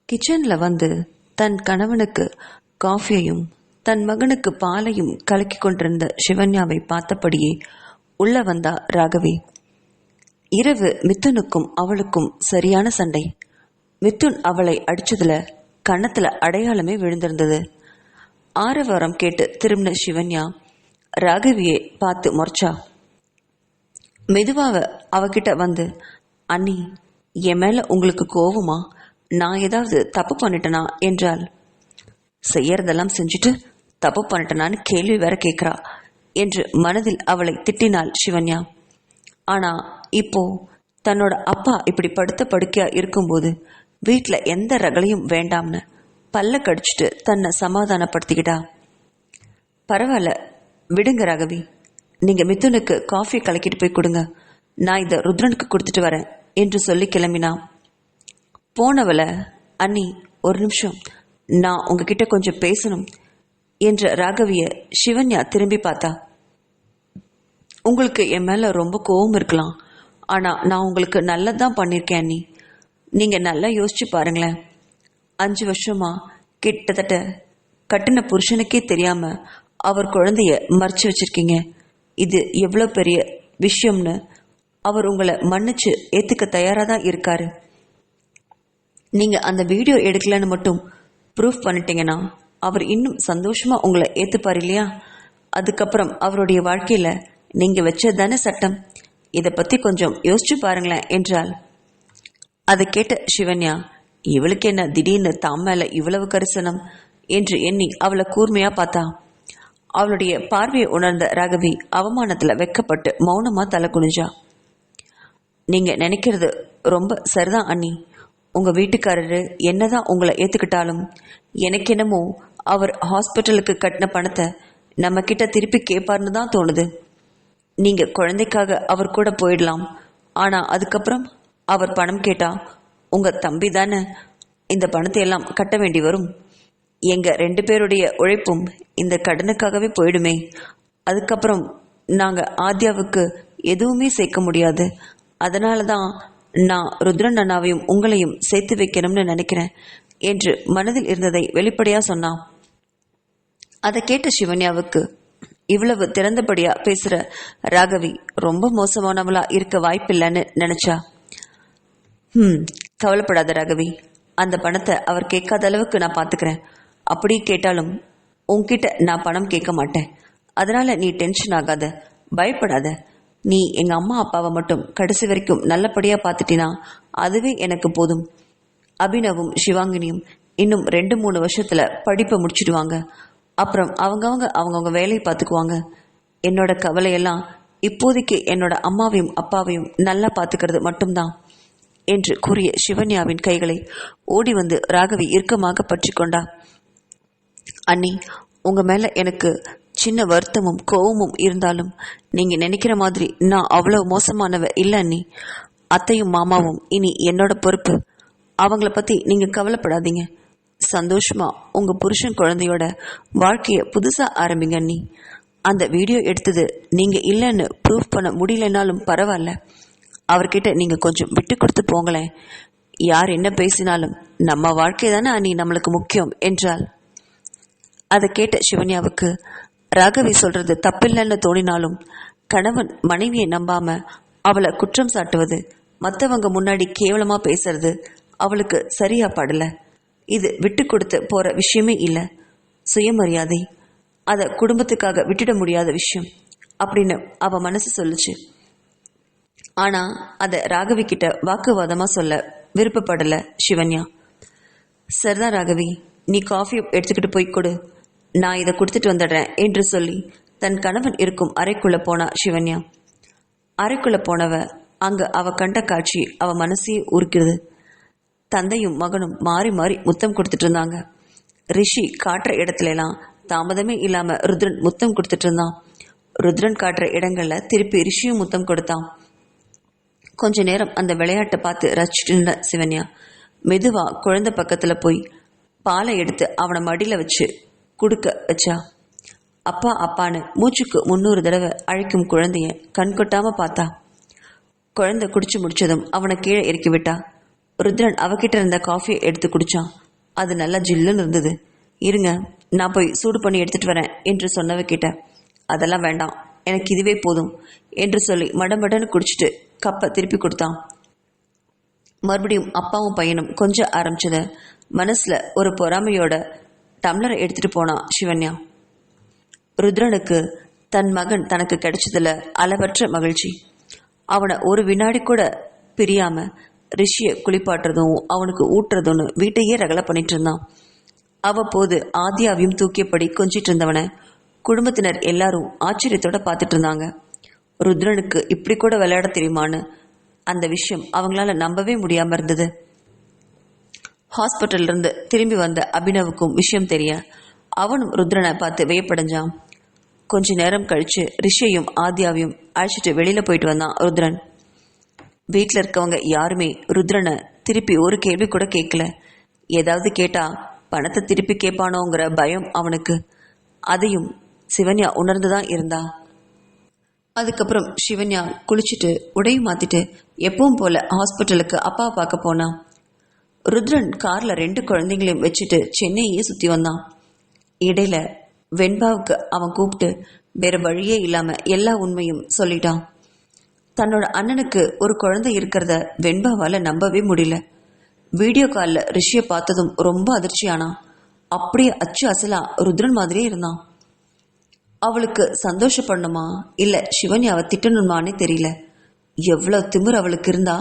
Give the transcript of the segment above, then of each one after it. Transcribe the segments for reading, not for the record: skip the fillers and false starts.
கிச்சனில் வந்து தன் கணவனுக்கு காஃபியையும் தன் மகனுக்கு பாலையும் கலக்கி கொண்டிருந்த சிவன்யாவை பார்த்தபடியே உள்ள வந்தா ராகவி. இரவு மிதுனுக்கும் அவளுக்கும் சரியான சண்டை. மிதுன் அவளை அடிச்சதுல கன்னத்துல அடையாளமே விழுந்திருந்தது. ஆரவாரம் கேட்டு திரும்பின சிவன்யா ராகவியை பார்த்து முறைச்சா. மெதுவாக அவகிட்ட வந்து, அண்ணி, என் மேல உங்களுக்கு கோவமா? நான் ஏதாவது தப்பு பண்ணிட்டேனா என்றாள். செய்யறதெல்லாம் செஞ்சுட்டு தப்பு பண்ணிட்டனான்னு கேள்வி வேற கேட்கிறா என்று மனதில் அவளை திட்டினாள் சிவன்யா. ஆனா இப்போ தன்னோட அப்பா இப்படி படுத்த படுக்கையா இருக்கும்போது வீட்டில் எந்த ரகலையும் வேண்டாம்னு பல்ல கடிச்சிட்டு தன்னை சமாதானப்படுத்திக்கிட்டா. பரவாயில்ல, விடுங்க ராகவி, நீங்க மிதுனுக்கு காஃபி கலக்கிட்டு போய் கொடுங்க, நான் இதை ருத்ரனுக்கு கொடுத்துட்டு வரேன் என்று சொல்லி கிளம்பினா. போனவள, அண்ணி ஒரு நிமிஷம், நான் உங்ககிட்ட கொஞ்சம் பேசணும் என்ற ராகவிய சிவன்யா திரும்பி பார்த்தா. உங்களுக்கு என் மேல ரொம்ப கோபம் இருக்கலாம், ஆனா நான் உங்களுக்கு நல்லதான் பண்ணியிருக்கேன் அண்ணி. நீங்க நல்லா யோசிச்சு பாருங்களேன். 5 வருஷமா கிட்டத்தட்ட கட்டின புருஷனுக்கே தெரியாம அவர் குழந்தைய மறைச்சு வச்சிருக்கீங்க. இது எவ்வளவு பெரிய விஷயம்னு அவர் உங்களை மன்னிச்சு ஏத்துக்க தயாராதான் இருக்காரு. நீங்க அந்த வீடியோ எடுக்கலன்னு மட்டும் ப்ரூஃப் பண்ணிட்டீங்கன்னா அவர் இன்னும் சந்தோஷமா உங்களை ஏத்துப்பார் இல்லையா? அதுக்கப்புறம் அவருடைய வாழ்க்கையில நீங்க வச்சதானே சட்டம். இதை பத்தி கொஞ்சம் யோசிச்சு பாருங்களேன் என்றாள். அதை கேட்ட சிவன்யா, இவளுக்கு என்ன திடீர்னு தாம் மேல இவ்வளவு கரிசனம் என்று எண்ணி அவளை கூர்மையா பார்த்தா. அவளுடைய பார்வையை உணர்ந்த ராகவி அவமானத்துல வெக்கப்பட்டு மௌனமா தலை குனிஞ்சா. நீங்க நினைக்கிறது ரொம்ப சரிதான் அண்ணி. உங்க வீட்டுக்காரரு என்னதான் உங்களை ஏத்துக்கிட்டாலும் எனக்கு என்னமோ அவர் ஹாஸ்பிட்டலுக்கு கட்டின பணத்தை நம்ம கிட்ட திருப்பி கேட்பார்னு தான் தோணுது. நீங்க குழந்தைக்காக அவர் கூட போயிடலாம், ஆனா அதுக்கப்புறம் அவர் பணம் கேட்டா உங்க தம்பி தானே இந்த பணத்தை எல்லாம் கட்ட வேண்டி வரும். எங்க 2 பேருடைய உழைப்பும் இந்த கடனுக்காகவே போயிடுமே. அதுக்கப்புறம் நாங்க ஆத்யாவுக்கு எதுவுமே சேர்க்க முடியாது. அதனால தான் நான் ருத்ரன் அண்ணாவையும் உங்களையும் சேர்த்து வைக்கணும்னு நினைக்கிறேன் என்று மனதில் இருந்ததை வெளிப்படையா சொன்னான். அதை கேட்ட சிவன்யாவுக்கு இவ்வளவு திறந்தபடியா பேசுற ராகவி ரொம்ப மோசமானவளா இருக்க வாய்ப்பில்லைன்னு நினைச்சா. கவலைப்படாத ராகவி, அந்த பணத்தை அவர் கேட்காத அளவுக்கு நான் பாத்துக்கிறேன். அப்படி கேட்டாலும் உன்கிட்ட நான் பணம் கேட்க மாட்டேன். அதனால நீ டென்ஷன் ஆகாத, பயப்படாத. நீ எங்க அம்மா அப்பாவை மட்டும் கடைசி வரைக்கும் நல்லபடியா பார்த்துட்டினா அதுவே எனக்கு போதும். அபினவும் சிவாங்கினியும் இன்னும் 2-3 வருஷத்துல படிப்பை முடிச்சிடுவாங்க. அப்புறம் அவங்கவுங்க வேலையை பார்த்துக்குவாங்க. என்னோட கவலையெல்லாம் இப்போதைக்கு என்னோட அம்மாவையும் அப்பாவையும் நல்லா பார்த்துக்கிறது மட்டும்தான் என்று கூறிய சிவன்யாவின் கைகளை ஓடி வந்து ராகவி இறுக்கமாக பற்றி கொண்டா. அண்ணி, உங்க மேல எனக்கு சின்ன வருத்தமும் கோவமும் இருந்தாலும் நீங்க நினைக்கிற மாதிரி நான் அவ்வளவு மோசமானவ இல்லை அண்ணி. அத்தையும் மாமாவும் இனி என்னோட பொறுப்பு. அவங்கள பத்தி நீங்க கவலைப்படாதீங்க. சந்தோஷமா உங்க புருஷன் குழந்தையோட வாழ்க்கைய புதுசா ஆரம்பிங்க அண்ணி. அந்த வீடியோ எடுத்தது நீங்க இல்லைன்னு ப்ரூவ் பண்ண முடியலனாலும் பரவாயில்ல. அவர்கிட்ட நீங்க கொஞ்சம் விட்டு கொடுத்து போங்களேன். யார் என்ன பேசினாலும் நம்ம வாழ்க்கை தானே அண்ணி நம்மளுக்கு முக்கியம் என்றாள். அதை கேட்ட சிவன்யாவுக்கு ராகவி சொல்றது தப்பில்லைன்னு தோணினாலும் கணவன் மனைவியை நம்பாம அவளை குற்றம் சாட்டுவது, மற்றவங்க முன்னாடி கேவலமா பேசுறது அவளுக்கு சரியா படல. இது விட்டு கொடுத்து போற விஷயமே இல்லை. சுயமரியாதை, அதை குடும்பத்துக்காக விட்டுட முடியாத விஷயம் அப்படின்னு அவ மனசு சொல்லுச்சு. ஆனா அதை ராகவி கிட்ட வாக்குவாதமா சொல்ல விருப்பப்படல சிவன்யா. சரிதான் ராகவி, நீ காஃபி எடுத்துக்கிட்டு போய் கொடு, நான் இதை கொடுத்துட்டு வந்துடுறேன் என்று சொல்லி தன் கணவன் இருக்கும் அறைக்குள்ள போனா சிவன்யா. அறைக்குள்ள போனவ அங்க அவ கண்ட காட்சி அவ மனசையே உருக்கிறது. தந்தையும் மகனும் மாறி மாறி முத்தம் கொடுத்துட்டு இருந்தாங்க. ரிஷி காட்டுற இடத்துல எல்லாம் தாமதமே இல்லாம ருத்ரன் முத்தம் கொடுத்துட்டு இருந்தான். ருத்ரன் காட்டுற இடங்கள்ல திருப்பி ரிஷியும் முத்தம் கொடுத்தான். கொஞ்ச நேரம் அந்த விளையாட்டை பார்த்து ரசிச்சுட்டு இருந்த சிவன்யா மெதுவா குழந்தை பக்கத்துல போய் பாலை எடுத்து அவனை மடியில வச்சு குடுக்க வச்சா. அப்பா அப்பான்னு மூச்சுக்கு 300 தடவை அழைக்கும் குழந்தைய கண் கொட்டாம பார்த்தா. குழந்தை குடிச்சு முடிச்சதும் அவனை கீழே இறக்கி விட்டா. ருத்ரன் அவகிட்ட இருந்த காஃபியை எடுத்து குடிச்சான். அது நல்லா ஜில்லுன்னு இருந்தது. இருங்க, நான் போய் சூடு பண்ணி எடுத்துட்டு வரேன் என்று சொன்னவ கிட்ட, அதெல்லாம் வேண்டாம், எனக்கு இதுவே போதும் என்று சொல்லி மடமடன்னு குடிச்சிட்டு கப்பை திருப்பி கொடுத்தான். மறுபடியும் அப்பாவும் பையனும் கொஞ்சம் ஆரம்பிச்சத மனசுல ஒரு பொறாமையோட டம்ளரை எடுத்துட்டு போனான் சிவன்யா. ருத்ரனுக்கு தன் மகன் தனக்கு கிடைச்சதுல அளவற்ற மகிழ்ச்சி. அவனை ஒரு வினாடி கூட பிரியாம ரிஷியை குளிப்பாட்டுறதும் அவனுக்கு ஊட்டுறதும்னு வீட்டையே ரகலை பண்ணிட்டு இருந்தான். அவ்வப்போது ஆதியாவையும் தூக்கியபடி கொஞ்சிட்டு இருந்தவனை குடும்பத்தினர் எல்லாரும் ஆச்சரியத்தோட பார்த்துட்டு இருந்தாங்க. ருத்ரனுக்கு இப்படி கூட விளையாட தெரியுமான்னு அந்த விஷயம் அவங்களால நம்பவே முடியாம இருந்தது. ஹாஸ்பிட்டல்ல இருந்து திரும்பி வந்த அபினவுக்கும் விஷயம் தெரிய அவனும் ருத்ரனை பார்த்து வியப்படைஞ்சான். கொஞ்ச நேரம் கழிச்சு ரிஷியையும் ஆதியாவையும் அழைச்சிட்டு வெளியில போயிட்டு வந்தான் ருத்ரன். வீட்டில் இருக்கவங்க யாருமே ருத்ரனை திருப்பி ஒரு கேள்வி கூட கேட்கல. ஏதாவது கேட்டா பணத்தை திருப்பி கேட்பானோங்கிற பயம் அவனுக்கு. அதையும் சிவன்யா உணர்ந்துதான் இருந்தா. அதுக்கப்புறம் சிவன்யா குளிச்சுட்டு உடையும் மாத்திட்டு எப்பவும் போல ஹாஸ்பிட்டலுக்கு அப்பாவை பார்க்க போனான். ருத்ரன் கார்ல 2 குழந்தைங்களையும் வச்சுட்டு சென்னையே சுத்தி வந்தான். இடையில வெண்பாவுக்கு அவன் கூப்பிட்டு வேற வழியே இல்லாம எல்லா உண்மையும் சொல்லிட்டான். தன்னோட அண்ணனுக்கு ஒரு குழந்தை இருக்கிறத வெண்பாவால நம்பவே முடியல. வீடியோ காலில் ரிஷியை பார்த்ததும் ரொம்ப அதிர்ச்சியானான். அப்படியே அச்சு அசலா ருத்ரன் மாதிரியே இருந்தான். அவளுக்கு சந்தோஷப்படணுமா இல்ல சிவன்யாவை திட்டணுமானே தெரியல. எவ்வளவு திமிர் அவளுக்கு இருந்தா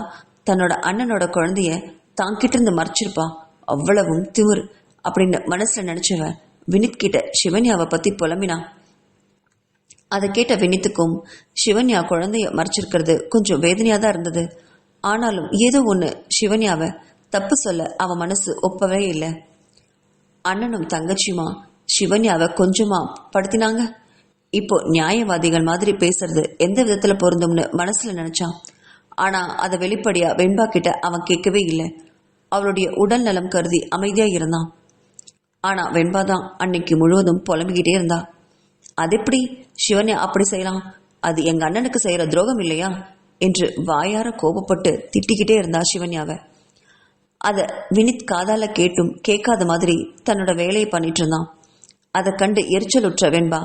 தன்னோட அண்ணனோட குழந்தைய தாங்கிட்ட இருந்து மறைச்சிருப்பா. அவ்வளவும் திமிர் அப்படின்னு மனசுல நினைச்சவன் வினித் கிட்ட சிவன்யாவை பத்தி புலம்பினான். அதை கேட்ட வினித்துக்கும் சிவன்யா குழந்தைய மறைச்சிருக்கிறது கொஞ்சம் வேதனையா தான் இருந்தது. ஆனாலும் ஏதோ ஒண்ணு சிவன்யாவை தப்பு சொல்ல அவன் மனசு ஒப்பவே இல்லை. அண்ணனும் தங்கச்சியுமா சிவன்யாவை கொஞ்சமா படுத்தினாங்க. இப்போ நியாயவாதிகள் மாதிரி பேசுறது எந்த விதத்துல பொருந்தும்னு மனசுல நினைச்சான். ஆனா அதை வெளிப்படையா வெண்பா கிட்ட அவன் கேட்கவே இல்லை. அவளுடைய உடல் நலம் கருதி அமைதியா இருந்தான். ஆனா வெண்பாதான் அன்னைக்கு முழுவதும் புலம்பிக்கிட்டே இருந்தா. அது எப்படி சிவன்யா அப்படி செய்யலாம்? அது எங்க அண்ணனுக்கு செய்யற துரோகம் இல்லையா என்று வாயார கோபப்பட்டு திட்டிக்கிட்டே இருந்தா சிவன்யாவை. அத வினித் காதால கேட்டும் கேட்காத மாதிரி தன்னோட வேலையை பண்ணிட்டு இருந்தான். அதை கண்டு எரிச்சலுற்ற வெண்பா,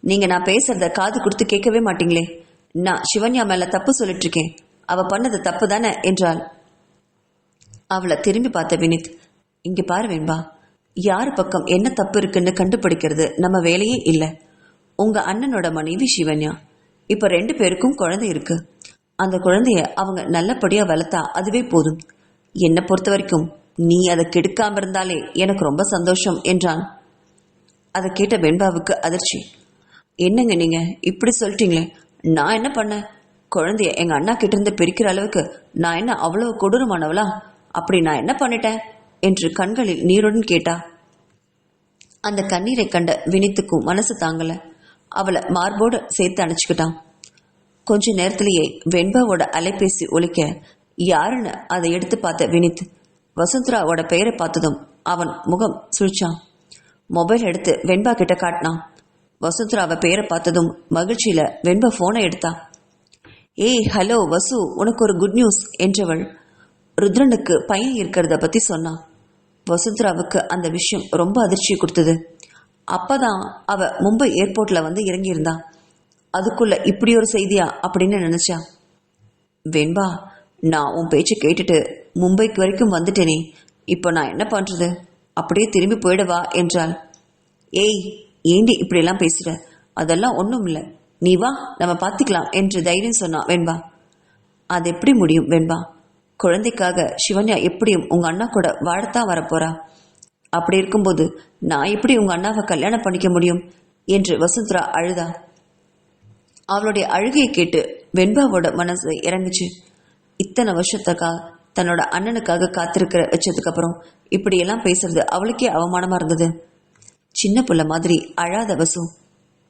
நீங்க நான் பேசுறத காது கொடுத்து கேட்கவே மாட்டீங்களே, நான் சிவன்யா மேல தப்பு சொல்லிட்டு இருக்கேன், அவ பண்ணது தப்பு தானே என்றாள். அவளை திரும்பி பார்த்த வினித், இங்க பாரு வெண்பா, யார் பக்கம் என்ன தப்பு இருக்குன்னு கண்டுபிடிக்கிறது நம்ம வேலையே இல்லை. உங்க அண்ணனோட மனைவி சிவன்யா, இப்ப 2 பேருக்கும் குழந்தை இருக்கு. அந்த குழந்தைய அவங்க நல்லபடியா வளர்த்தா அதுவே போதும். என்னை பொறுத்த வரைக்கும் நீ அதை கெடுக்காம இருந்தாலே எனக்கு ரொம்ப சந்தோஷம் என்றான். அதை கேட்ட வெண்பாவுக்கு அதிர்ச்சி. என்னங்க நீங்க இப்படி சொல்லிட்டீங்களே, நான் என்ன பண்ண? குழந்தைய எங்க அண்ணா கிட்ட இருந்து பிரிக்கிற அளவுக்கு நான் என்ன அவ்வளவு கொடூரமானவளா? அப்படி நான் என்ன பண்ணிட்டேன் என்று கண்களில் நீருடன் கேட்டா. அந்த கண்ணீரை கண்ட வினித்துக்கும் மனசு தாங்கல. அவளை மார்போடு சேர்த்து அணைச்சுக்கிட்டான். கொஞ்ச நேரத்திலேயே வெண்பாவோட அலைபேசி ஒலிக்க யாருன்னு அதை எடுத்து பார்த்த வினித் வசுந்தராவோட பெயரை பார்த்ததும் அவன் முகம் சுழிச்சான். மொபைல் எடுத்து வெண்பா கிட்ட காட்டினான். வசுந்தராவை பெயரை பார்த்ததும் மகிழ்ச்சியில வெண்பா போனை எடுத்தா. ஏய் ஹலோ வசு, உனக்கு ஒரு குட் நியூஸ் என்றவள் ருத்ரனுக்கு பையன் இருக்கிறத பத்தி சொன்னான். வசுந்தராவுக்கு அந்த விஷயம் ரொம்ப அதிர்ச்சியை கொடுத்தது. அப்பதான் அவ மும்பை ஏர்போர்ட்ல வந்து இறங்கியிருந்தான். அதுக்குள்ள இப்படி ஒரு செய்தியா அப்படின்னு நினைச்சா. வெண்பா, நான் உன் பேச்சு கேட்டுட்டு மும்பைக்கு வரைக்கும் வந்துட்டேனே, இப்போ நான் என்ன பண்றது? அப்படியே திரும்பி போயிடவா என்றாள். ஏய், ஏண்டி இப்படியெல்லாம் பேசுற? அதெல்லாம் ஒன்றும் இல்லை, நீ வா, நம்ம பார்த்துக்கலாம் என்று தைரியம் சொன்னா வெண்பா. அது எப்படி முடியும் வெண்பா? குழந்தைக்காக சிவன்யா எப்படியும் உங்க அண்ணா கூட வாழத்தான் வரப்போறா. அப்படி இருக்கும்போது நான் எப்படி உங்க அண்ணாவை கல்யாணம் பண்ணிக்க முடியும் என்று வசுந்தரா அழுதா. அவளுடைய அழுகையை கேட்டு வெண்பாவோட மனசு இறங்குச்சு. இத்தனை வருஷத்துக்கா தன்னோட அண்ணனுக்காக காத்திருக்கிற வச்சதுக்கு அப்புறம் இப்படியெல்லாம் பேசுறது அவளுக்கே அவமானமா இருந்தது. சின்ன புள்ள மாதிரி அழாத வசு,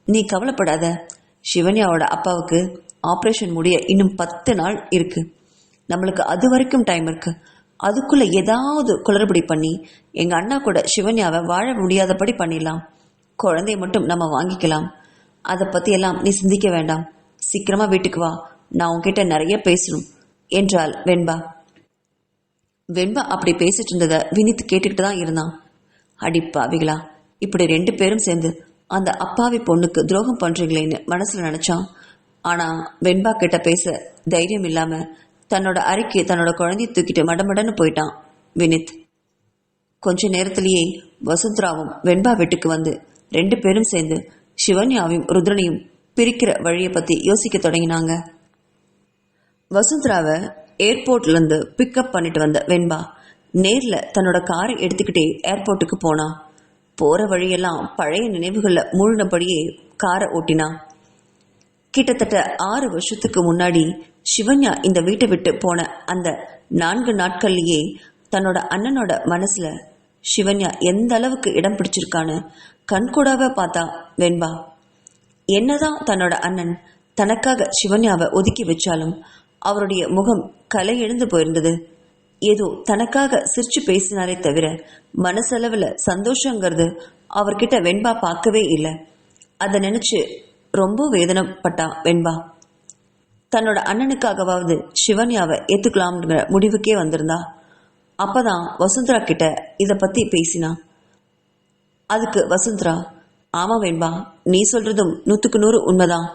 நீ கவலைப்படாத. சிவன்யாவோட அப்பாவுக்கு ஆப்ரேஷன் முடிய இன்னும் 10 நாள் இருக்கு. நம்மளுக்கு அது வரைக்கும் டைம் இருக்கு. அதுக்குள்ள ஏதாவது குளறுபடி பண்ணி எங்க அண்ணா கூட சிவன்யாவை வாழ முடியாதபடி பண்ணிடலாம். குழந்தைய மட்டும் நம்ம வாங்கிக்கலாம். அதை பத்தி எல்லாம் நீ சிந்திக்க வேண்டாம். சீக்கிரமா வீட்டுக்கு வா, நான் உன்கிட்ட நிறைய பேசணும் என்றாள் வெண்பா. வெண்பா அப்படி பேசிட்டு இருந்ததை வினித் கேட்டுக்கிட்டு தான் இருந்தான். அடிப்பாவிகளா, இப்படி 2 பேரும் சேர்ந்து அந்த அப்பாவி பொண்ணுக்கு துரோகம் பண்றீங்களேன்னு மனசுல நினைச்சான். ஆனா வெண்பா கிட்ட பேச தைரியம் இல்லாம தன்னோட அறைக்கு தன்னோட குழந்தைய தூக்கிட்டு மடமடன்னு போயிட்டான் வினித். கொஞ்ச நேரத்திலேயே வசுந்தராவும் வெண்பா வீட்டுக்கு வந்து 2 பேரும் சேர்ந்து சிவன்யாவையும் ருத்ரனையும் பிரிக்கிற வழியை பத்தி யோசிக்க தொடங்கினாங்க. வசுந்தராவை ஏர்போர்ட்ல இருந்து பிக்கப் பண்ணிட்டு வந்த வெண்பா நேர்ல தன்னோட காரை எடுத்துக்கிட்டே ஏர்போர்ட்டுக்கு போனா. போற வழியெல்லாம் பழைய நினைவுகள்ல மூழ்கினபடியே காரை ஓட்டினா. கிட்டத்தட்ட 6 வருஷத்துக்கு முன்னாடி சிவன்யா இந்த வீட்டை விட்டு போன அந்த 4 நாட்கள்லயே தன்னோட அண்ணனோட மனசுல சிவன்யா எந்த அளவுக்கு இடம் பிடிச்சிருக்கான்னு கண்கூடாக பார்த்தா வெண்பா. என்னதான் தன்னோட அண்ணன் தனக்காக சிவன்யாவை ஒதுக்கி வச்சாலும் அவருடைய முகம் கலை எழுந்து போயிருந்தது. ஏதோ தனக்காக சிரிச்சு பேசினாரே தவிர மனசளவுல சந்தோஷங்கிறது அவர்கிட்ட வெண்பா பார்க்கவே இல்லை. அதை நினைச்சு ரொம்ப வேதனைப்பட்டா வெண்பா. தன்னோட அண்ணனுக்காகவாவது சிவன்யாவை ஏத்துக்கலாம்ங்கிற முடிவுக்கே வந்திருந்தா. அப்பதான் வசுந்தரா கிட்ட இத பத்தி பேசினா. அதுக்கு வசுந்தரா, ஆமா வெண்பா, நீ சொல்றதும் 100க்கு 100 உண்மைதான்.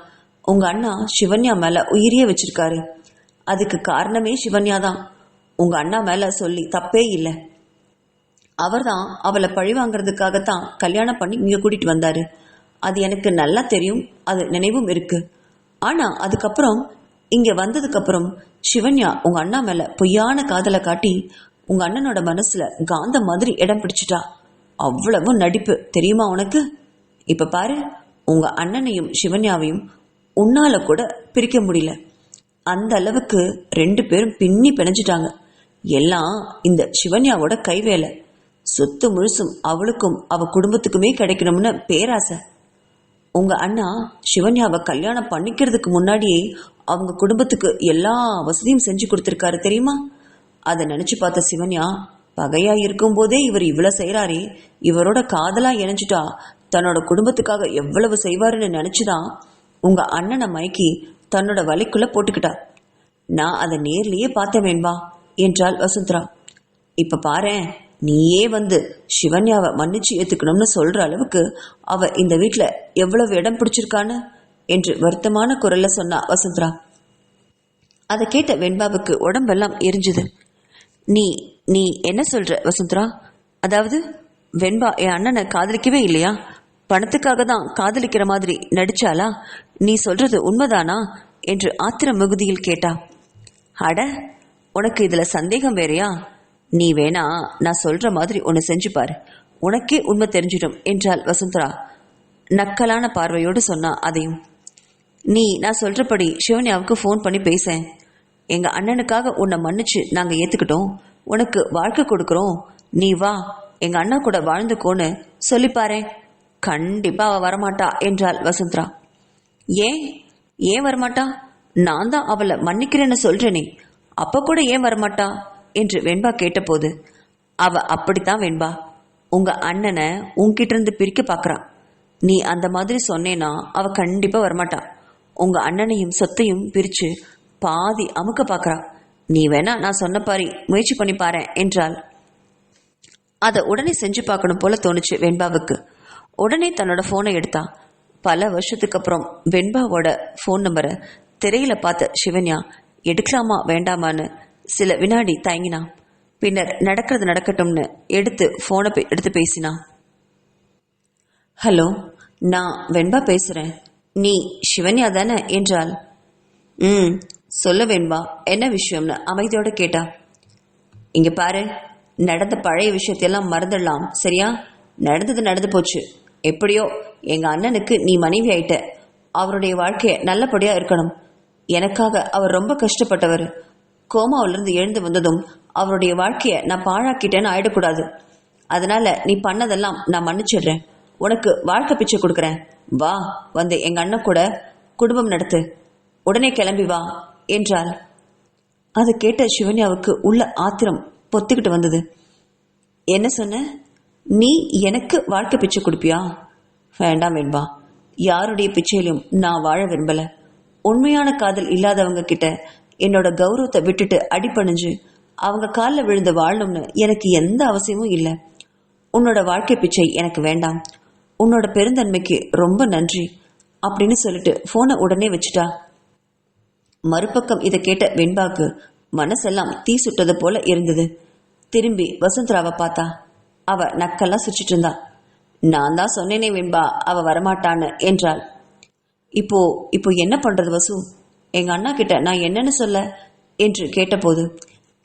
உங்க அண்ணா சிவன்யா மேல உயிரியே வச்சிருக்காரு. அதுக்கு காரணமே சிவன்யா தான். உங்க அண்ணா மேல சொல்லி தப்பே இல்லை. அவர்தான் அவளை பழி வாங்கறதுக்காகத்தான் கல்யாணம் பண்ணி இங்க கூட்டிட்டு வந்தாரு. அது எனக்கு நல்லா தெரியும், அது நினைவும் இருக்கு. ஆனா அதுக்கப்புறம் இங்க வந்ததுக்கு அப்புறம் சிவன்யா உங்க அண்ணா மேல பொய்யான காதலை காட்டி உங்க அண்ணனோட மனசுல காந்த மாதிரி இடம் பிடிச்சிட்டா. அவ்வளவு நடிப்பு தெரியுமா உனக்கு? இப்ப பாரு, உங்க அண்ணனையும் சிவன்யாவையும் உன்னால கூட பிரிக்க முடியல. அந்த அளவுக்கு 2 பேரும் பின்னி பிணைஞ்சிட்டாங்க. எல்லாம் இந்த சிவன்யாவோட கைவேலை. சொத்து முழுசும் அவளுக்கும் அவ குடும்பத்துக்குமே கிடைக்கணும்னு பேராசை. உங்க அண்ணா சிவன்யாவை கல்யாணம் பண்ணிக்கிறதுக்கு முன்னாடியே அவங்க குடும்பத்துக்கு எல்லா வசதியும் செஞ்சு கொடுத்துருக்காரு தெரியுமா? அதை நினைச்சு பார்த்த சிவன்யா, பகையா இருக்கும் போதே இவர் இவ்வளவு செய்யறாரே, இவரோட காதலா இணைஞ்சிட்டா தன்னோட குடும்பத்துக்காக எவ்வளவு செய்வாருன்னு நினைச்சுதான் உங்க அண்ணனை மயக்கி தன்னோட வலைக்குள்ள போட்டுக்கிட்டா. நான் அதை நேர்லயே பார்த்தேன் வேண்பா என்றாள் வசுந்தரா. இப்ப பாரேன், நீயே வந்து சிவன்யாவை மன்னிச்சு ஏத்துக்கணும்னு சொல்ற அளவுக்கு அவ இந்த வீட்டுல எவ்வளவு இடம் பிடிச்சிருக்கான்னு என்று வருத்தமான குரல்ல சொன்னா வசுந்தரா. அதை கேட்ட வெண்பாவுக்கு உடம்பெல்லாம் எரிஞ்சுது. நீ நீ என்ன சொல்ற வசுந்தரா? அதாவது வெண்பா என் அண்ணனை காதலிக்கவே இல்லையா? பணத்துக்காக தான் காதலிக்கிற மாதிரி நடிச்சாலா? நீ சொல்றது உண்மைதானா என்று ஆத்திர மிகுதியில் கேட்டா. அட, உனக்கு இதுல சந்தேகம் வேறையா? நீ வேணா நான் சொல்ற மாதிரி ஒன்னு செஞ்சு பாரு, உனக்கே உண்மை தெரிஞ்சிடும் என்றாள் வசுந்தரா நக்கலான பார்வையோடு சொன்னா. அதையும் நீ நான் சொல்றபடி சிவன்யாவுக்கு ஃபோன் பண்ணி பேசேன். எங்க அண்ணனுக்காக உன்னை மன்னிச்சு நாங்க ஏத்துக்கிட்டோம், உனக்கு வாழ்க்கை கொடுக்குறோம், நீ வா எங்க அண்ணா கூட வாழ்ந்துக்கோன்னு சொல்லிப்பாரு. கண்டிப்பா அவ வரமாட்டா என்றாள் வசுந்தரா. ஏன் ஏன் வரமாட்டா? நான் தான் அவளை மன்னிக்கிறேன்னு சொல்றேனே, அப்ப கூட ஏன் வரமாட்டா என்று வெண்பா கேட்டபோது, அவ அப்படித்தான் வெண்பா, உங்க அண்ணனை உன்கிட்ட இருந்து பிரிக்க பாக்குறா. நீ அந்த மாதிரி சொன்னேனா அவ கண்டிப்பா வரமாட்டா. உங்க அண்ணனையும் சொத்தையும் பிரிச்சு பாதி அமுக்க பாக்குறா. நீ வேணா நான் சொன்ன பாரி முயற்சி பண்ணி பாரு என்றாள். அதை உடனே செஞ்சு பார்க்கணும் போல தோணுச்சு வெண்பாவுக்கு. உடனே தன்னோட போனை எடுத்தா. பல வருஷத்துக்கு அப்புறம் வெண்பாவோட போன் நம்பரை திரையில பார்த்த சிவன்யா எடுக்கலாமா வேண்டாமான்னு சில வினாடி தயங்கினா. பின்னர் நடக்கிறது நடக்கட்டும்னு போனை எடுத்து பேசினா. ஹலோ, நான் வெண்பா பேசுறேன், நீ சிவன்யா தானே என்றாள். சொல்ல வெண்பா, என்ன விஷயம்னு அமைதியோட கேட்டா. இங்க பாரு, நடந்த பழைய விஷயத்தையெல்லாம் மறந்துடலாம் சரியா? நடந்தது நடந்து போச்சு. எப்படியோ எங்க அண்ணனுக்கு நீ மனைவி ஆயிட்ட. அவருடைய வாழ்க்கைய நல்லபடியா இருக்கணும். எனக்காக அவர் ரொம்ப கஷ்டப்பட்டவர். கோமாவிலிருந்து எழுந்து வந்ததும் அவருடைய வாழ்க்கைய நான் பாழாக்கிட்டேன்னு ஆயிடக்கூடாது. அதனால நீ பண்ணதெல்லாம் நான் மன்னிச்சிடுறேன். உனக்கு வாழ்க்கை பிச்சை கொடுக்குறேன். வா, வந்து எங்க அண்ணன் கூட குடும்பம் நடத்து. உடனே கிளம்பி வா என்றாள். அதை கேட்ட சிவன்யாவுக்கு உள்ள ஆத்திரம் பொத்துக்கிட்டு வந்தது. என்ன சொன்ன? நீ எனக்கு வாழ்க்கை பிச்சை கொடுப்பியா? வேண்டாம் வெண்பா, யாருடைய பிச்சையிலும் நான் வாழ விரும்பல. உண்மையான காதல் இல்லாதவங்க கிட்ட என்னோட கௌரவத்தை விட்டுட்டு அடிபணிஞ்சு அவங்க காலில் விழுந்து வாழணும்னு எனக்கு எந்த அவசியமும் இல்லை. உன்னோட வாழ்க்கை பிச்சை எனக்கு வேண்டாம். உன்னோட பெருந்தன்மைக்கு ரொம்ப நன்றி அப்படின்னு சொல்லிட்டு போனை உடனே வச்சுட்டா. மறுபக்கம் இதை கேட்ட வெண்பாக்கு மனசெல்லாம் தீ சுட்டது போல இருந்தது. திரும்பி வசுந்தராவை பார்த்தா. அவ நக்கெல்லாம் சுற்றிட்டு இருந்தா. நான் தான் சொன்னேனே வெண்பா, அவ வரமாட்டான்னு என்றாள். இப்போ என்ன பண்றது வசு? எங்க அண்ணா கிட்ட நான் என்னன்னு சொல்ல என்று கேட்டபோது,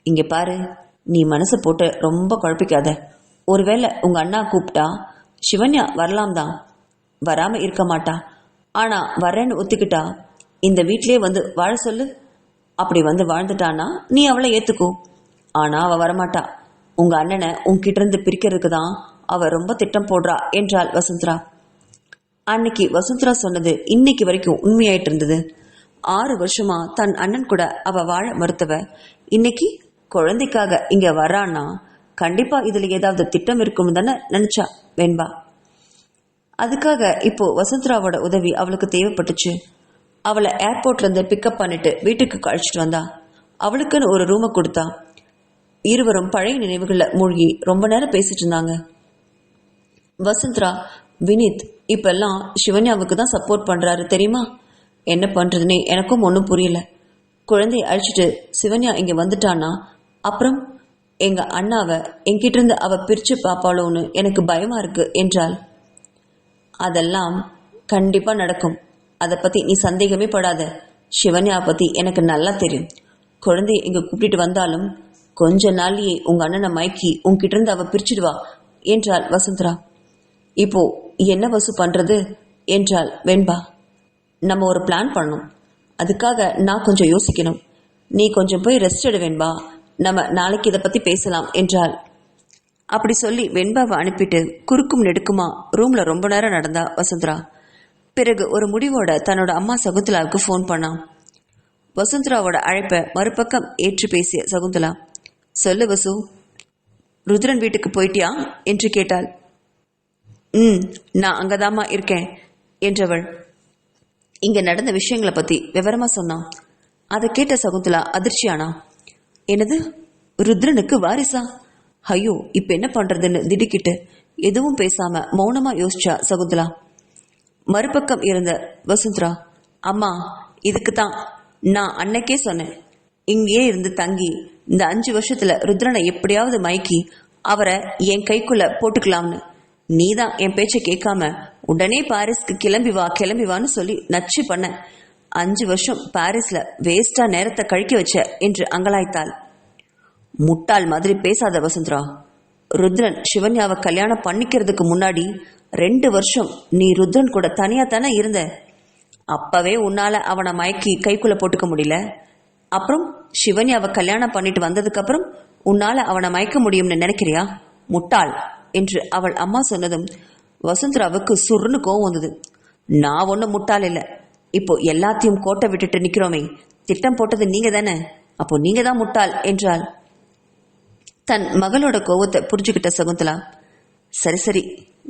இங்க பாரு, நீ மனசை போட்டு ரொம்ப குழப்பிக்காத. ஒருவேளை உங்க அண்ணா கூப்பிட்டா சிவன்யா வரலாம் தான், வராம இருக்க மாட்டா. ஆனா வரேன்னு ஒத்துக்கிட்டா இந்த வீட்லயே வந்து வாழ சொல்லு. அப்படி வந்து வாழ்ந்துட்டானா நீ அவளை ஏத்துக்கோ. ஆனா அவ வரமாட்டா. உங்க அண்ணனை உன்கிட்ட இருந்து பிரிக்கிறதுக்கு தான் அவ ரொம்ப திட்டம் போடுறா என்றாள் வசுந்தரா. அன்னைக்கு வசுந்தரா சொன்னது இன்னைக்கு வரைக்கும் உண்மையாயிட்டு இருந்தது. 6 வருஷமா தன் அண்ணன் கூட அவ வாழ மறுத்தவ இன்னைக்கு குழந்தைக்காக இங்க வரான்னா கண்டிப்பா இதுல ஏதாவது திட்டம் இருக்கும்னு தானே நினைச்சா வெண்பா. அதுக்காக இப்போ வசுந்தராவோட உதவி அவளுக்கு தேவைப்பட்டுச்சு. அவளை ஏர்போர்ட்ல இருந்து பிக்கப் பண்ணிட்டு வீட்டுக்கு கழிச்சிட்டு வந்தா. அவளுக்குன்னு ஒரு ரூமை கொடுத்தா. இருவரும் பழைய நினைவுகள்ல மூழ்கி ரொம்ப நேரம் பேசிட்டு இருந்தாங்க. வசுந்தரா, வினித் இப்பெல்லாம் சிவன்யாவுக்கு தான் சப்போர்ட் பண்றாரு தெரியுமா? என்ன பண்றதுன்னே எனக்கும் ஒன்றும் புரியல. குழந்தைய அழிச்சிட்டு சிவன்யா இங்க வந்துட்டானா அப்புறம் எங்க அண்ணாவை என்கிட்ட இருந்து அவ பிரிச்சு பாப்பாளோன்னு எனக்கு பயமா இருக்கு என்றாள். அதெல்லாம் கண்டிப்பா நடக்கும். அதை பத்தி நீ சந்தேகமே படாத. சிவன்யா பத்தி எனக்கு நல்லா தெரியும். குழந்தைய இங்க கூப்பிட்டு வந்தாலும் கொஞ்ச நாள்லயே உங்க அண்ணனை மயக்கி உன்கிட்ட இருந்து அவ பிரிச்சிடுவா என்றாள் வசுந்தரா. இப்போ என்ன வசு பண்றது என்றாள் வெண்பா. நம்ம ஒரு பிளான் பண்ணணும். அதுக்காக நான் கொஞ்சம் யோசிக்கணும். நீ கொஞ்சம் போய் ரெஸ்ட் எடு வெண்பா. நம்ம நாளைக்கு இதை பத்தி பேசலாம் என்றாள். அப்படி சொல்லி வெண்பாவை அனுப்பிட்டு குறுக்கும் நெடுக்குமா ரூம்ல ரொம்ப நேரம் நடந்தா வசுந்தரா. பிறகு ஒரு முடிவோட தன்னோட அம்மா சகுந்தலாவுக்கு ஃபோன் பண்ணான். வசுந்தராவோட அழைப்பை மறுபக்கம் ஏற்று பேசிய சகுந்தலா, சொல்லு வசு, ருத்ரன் வீட்டுக்கு போயிட்டியா என்று கேட்டாள். நான் அங்கதாமா இருக்கேன் என்றவள் இங்க நடந்த விஷயங்களை பத்தி விவரமா சொன்னான். அதை கேட்ட சகுந்தலா அதிர்ச்சியானா. என்னது, ருத்ரனுக்கு வாரிசா? ஐயோ, இப்ப என்ன பண்றதுன்னு திடுக்கிட்டு எதுவும் பேசாம மௌனமா யோசிச்சா சகுந்தலா. மறுபக்கம் இருந்த வசுந்தரா, அம்மா, இதுக்கு தான் நான் அன்னைக்கே சொன்னேன், இங்கேயே இருந்து தங்கி இந்த 5 வருஷத்துல ருத்ரனை எப்படியாவது மயக்கி அவரை என் கைக்குள்ள போட்டுக்கலாம்னு. நீதான் என் பேச்சை கேட்காம உடனே பாரிஸ்க்கு கிளம்பி வான்னு சொல்லி நச்சு பண்ண. 5 வருஷம் பாரிஸ்ல வேஸ்டா நேரத்தை கழிக்க வச்ச என்று அங்கலாய்த்தாள். முட்டாள் மாதிரி பேசாத வசுந்தரா. ருத்ரன் சிவன்யாவை கல்யாணம் பண்ணிக்கிறதுக்கு முன்னாடி 2 வருஷம் நீ ருத்ரன் கூட தனியா தானே இருந்த. அப்பவே உன்னால அவனை மயக்கி கைக்குள்ள போட்டுக்க முடியல. அப்புறம் சிவன்யாவை கல்யாணம் பண்ணிட்டு வந்ததுக்கு அப்புறம் உன்னால அவனை மயக்க முடியும்னு நினைக்கிறியா? முட்டாள் என்று அவள் அம்மா சொன்னதும் வசுந்தராவுக்கு சுருன்னு கோவம் வந்தது. நான் ஒன்னும் முட்டாள் இல்லை. இப்போ எல்லாத்தையும் கோட்டை விட்டுட்டு நிக்கிறோமே, திட்டம் போட்டது நீங்க தானே, அப்போ நீங்க தான் முட்டாள் என்றாள். தன் மகளோட கோவத்தை புரிஞ்சுக்கிட்ட சகுந்தலா, சரி சரி,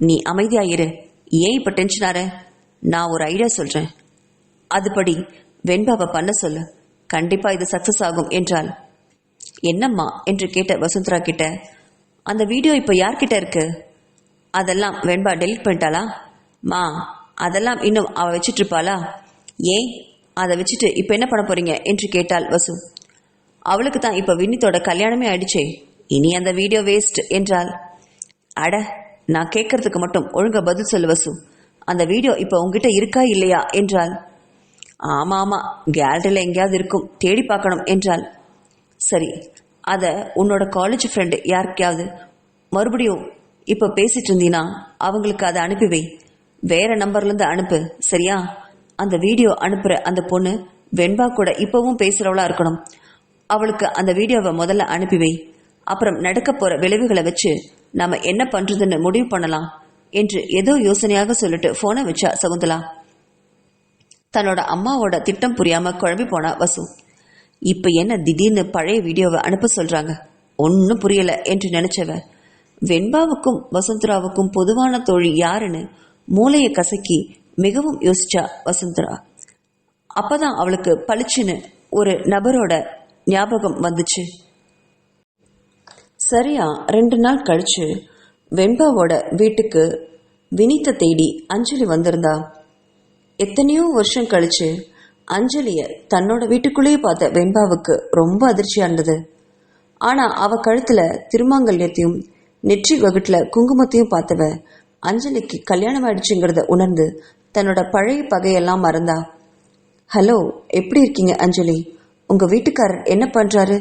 நீ அமைதியாயிரு. ஏன் இப்ப டென்ஷன் ஆற? நான் ஒரு ஐடியா சொல்றேன், அதுபடி வெண்பாவை பண்ண சொல்லு. கண்டிப்பா இது சக்சஸ் ஆகும் என்றாள். என்னம்மா என்று கேட்ட வசுந்தரா கிட்ட, அந்த வீடியோ இப்ப யார்கிட்ட இருக்கு? அதெல்லாம் வெண்பா டெலிட் பண்ணிட்டாளா? மா, அதெல்லாம் இன்னும் அவ வச்சிட்டு இருப்பாளா? ஏன் அதை வச்சுட்டு இப்ப என்ன பண்ண போறீங்க என்று கேட்டாள் வசு. அவளுக்கு தான் இப்ப வினித்தோட கல்யாணமே ஆயிடுச்சே, இனி அந்த வீடியோ வேஸ்ட் என்றாள். அட, நான் கேட்கறதுக்கு மட்டும் ஒழுங்கா பதில் சொல்லு வசு. அந்த வீடியோ இப்ப உங்ககிட்ட இருக்கா இல்லையா என்றாள். ஆமா ஆமா, கேலரியில எங்கேயாவது இருக்கும், தேடி பார்க்கணும் என்றாள். சரி, அத உன்னோட காலேஜ் ஃப்ரெண்டு யாருக்கையாவது மறுபடியும் இப்ப பேசிட்டு இருந்தீனா அவங்களுக்கு அதை அனுப்பி வை. வேற நம்பர்ல இருந்து அனுப்பு, சரியா? அந்த வீடியோ அனுப்புற அந்த பொண்ணு வெண்பா கூட இப்பவும் பேசுறவளா இருக்கணும். அவளுக்கு அந்த வீடியோவை முதல்ல அனுப்பி வை. அப்புறம் நடக்க போற விளைவுகளை வச்சு நாம என்ன பண்றதுன்னு முடிவு பண்ணலாம் என்று ஏதோ யோசனையாக சொல்லிட்டு போனை வச்சா சகுந்தலா. தன்னோட அம்மாவோட திட்டம் புரியாம குழம்பி போனா வசு. இப்ப என்ன திடீர்னு பழைய வீடியோவை அனுப்ப சொல்றாங்க, ஒன்னும் புரியல என்று நினைச்சவ வெண்பாவுக்கும் வசுந்தராவுக்கும் பொதுவான தோழி யாருன்னு மூளையை கசக்கி மிகவும் யோசிச்சா வசுந்தரா. அப்பதான் அவளுக்கு பளிச்சுன்னு ஒரு நபரோட ஞாபகம் வந்துச்சு. சரியா 2 நாள் கழிச்சு வெண்பாவோட வீட்டுக்கு வினித்தை தேடி அஞ்சலி வந்திருந்தா. எத்தனையோ வருஷம் கழிச்சு அஞ்சலிய தன்னோட வீட்டுக்குள்ளேயே பார்த்த வெண்பாவுக்கு ரொம்ப அதிர்ச்சியா இருந்தது. ஆனா அவ கழுத்துல திருமாங்கல்யத்தையும் நெற்றி வகுட்டுல குங்குமத்தையும் பார்த்தவ அஞ்சலிக்கு கல்யாணம் ஆயிடுச்சுங்கிறத உணர்ந்து தன்னோட பழைய பகையெல்லாம் மறந்தா. ஹலோ, எப்படி இருக்கீங்க அஞ்சலி? உங்க வீட்டுக்காரர் என்ன பண்றாரு?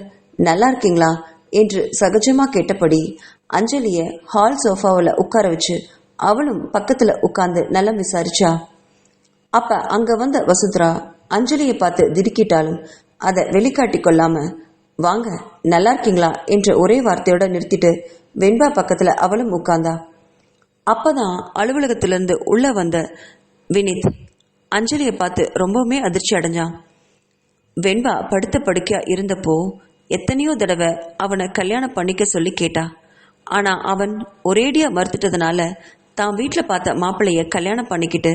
நல்லா இருக்கீங்களா என்று சகஜமா கேட்டபடி அஞ்சலிய ஹால் சோஃபாவில் உட்கார வச்சு அவளும் பக்கத்துல உட்கார்ந்து நலம் விசாரிச்சா. அப்ப அங்க வந்த வசுந்தரா அஞ்சலியை பார்த்து திடுக்கிட்டாலும் அதை வெளிக்காட்டி கொள்ளாம, வாங்க நல்லா இருக்கீங்களா என்ற ஒரே வார்த்தையோட நிறுத்திட்டு வெண்பா பக்கத்துல அவளும் உட்கார்ந்தா. அப்பதான் அலுவலகத்திலிருந்து உள்ள வந்த வினித் அஞ்சலியை பார்த்து ரொம்பவுமே அதிர்ச்சி அடைஞ்சான். வெண்பா படுத்த படுக்கையா இருந்தப்போ எத்தனையோ தடவை அவனை கல்யாணம் பண்ணிக்க சொல்லி கேட்டா. ஆனா அவன் ஒரேடியா மறுத்துட்டதுனால தான் வீட்டில் பார்த்த மாப்பிள்ளைய கல்யாணம் பண்ணிக்கிட்டு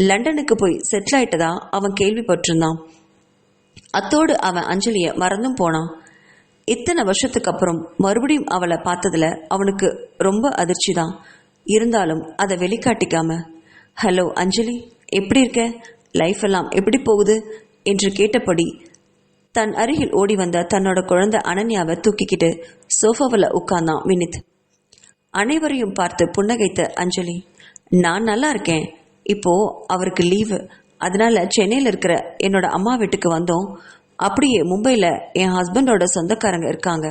லண்டனுக்கு போய் செட்டில் ஆயிட்டதா அவன் கேள்விப்பட்டிருந்தான். அத்தோடு அவன் அஞ்சலியை மறந்தும் போனான். இத்தனை வருஷத்துக்கு அப்புறம் மறுபடியும் அவளை பார்த்ததுல அவனுக்கு ரொம்ப அதிர்ச்சி தான். இருந்தாலும் அதை வெளிக்காட்டிக்காம, ஹலோ அஞ்சலி, எப்படி இருக்க? லைஃப் எல்லாம் எப்படி போகுது என்று கேட்டபடி தன் அருகில் ஓடி வந்த தன்னோட குழந்தை அனன்யாவை தூக்கிக்கிட்டு சோஃபாவில் உட்கார்ந்தான் வினித். அனைவரையும் பார்த்து புன்னகைத்த அஞ்சலி, நான் நல்லா இருக்கேன். இப்போ அவருக்கு லீவு, அதனால சென்னையில் இருக்கிற என்னோட அம்மா வீட்டுக்கு வந்தோம். அப்படியே மும்பையில் என் ஹஸ்பண்டோட சொந்தக்காரங்க இருக்காங்க,